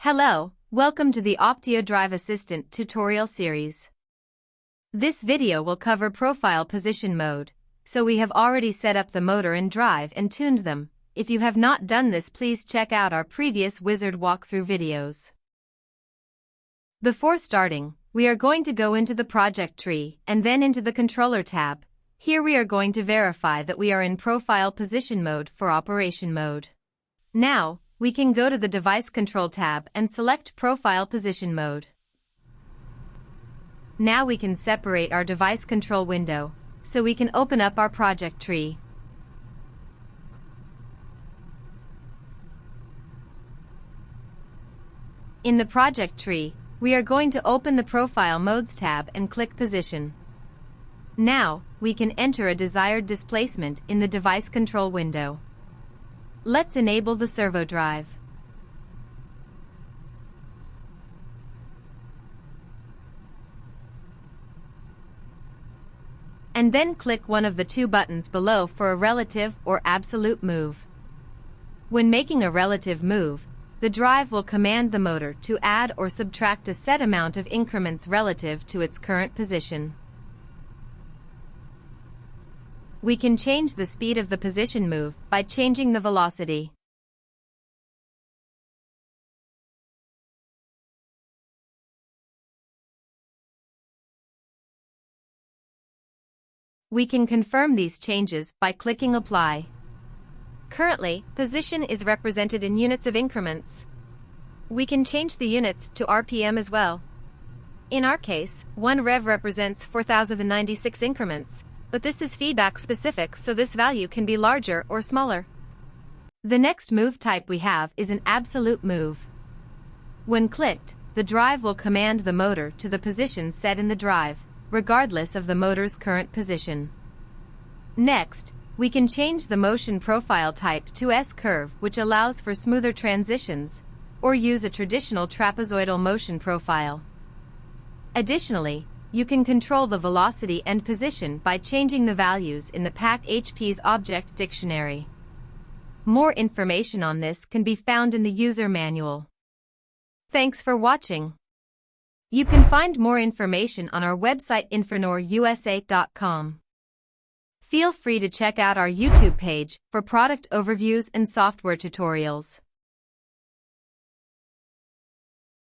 Hello, welcome to the Optio Drive Assistant tutorial series. This video will cover profile position mode, so we have already set up the motor and drive and tuned them. If you have not done this, please check out our previous wizard walkthrough videos. Before starting, we are going to go into the project tree and then into the controller tab. Here we are going to verify that we are in profile position mode for operation mode. Now, we can go to the device control tab and select profile position mode. Now we can separate our device control window, so we can open up our project tree. In the project tree, we are going to open the Profile Modes tab and click Position. Now, we can enter a desired displacement in the device control window. Let's enable the servo drive. And then click one of the two buttons below for a relative or absolute move. When making a relative move, the drive will command the motor to add or subtract a set amount of increments relative to its current position. We can change the speed of the position move by changing the velocity. We can confirm these changes by clicking Apply. Currently, position is represented in units of increments. We can change the units to RPM as well. In our case, 1 rev represents 4,096 increments. But this is feedback specific, so this value can be larger or smaller. The next move type we have is an absolute move. When clicked, the drive will command the motor to the position set in the drive, regardless of the motor's current position. Next, we can change the motion profile type to S-curve, which allows for smoother transitions, or use a traditional trapezoidal motion profile. Additionally, you can control the velocity and position by changing the values in the PACHP's object dictionary. More information on this can be found in the user manual. Thanks for watching. You can find more information on our website infranorusa.com. Feel free to check out our YouTube page for product overviews and software tutorials.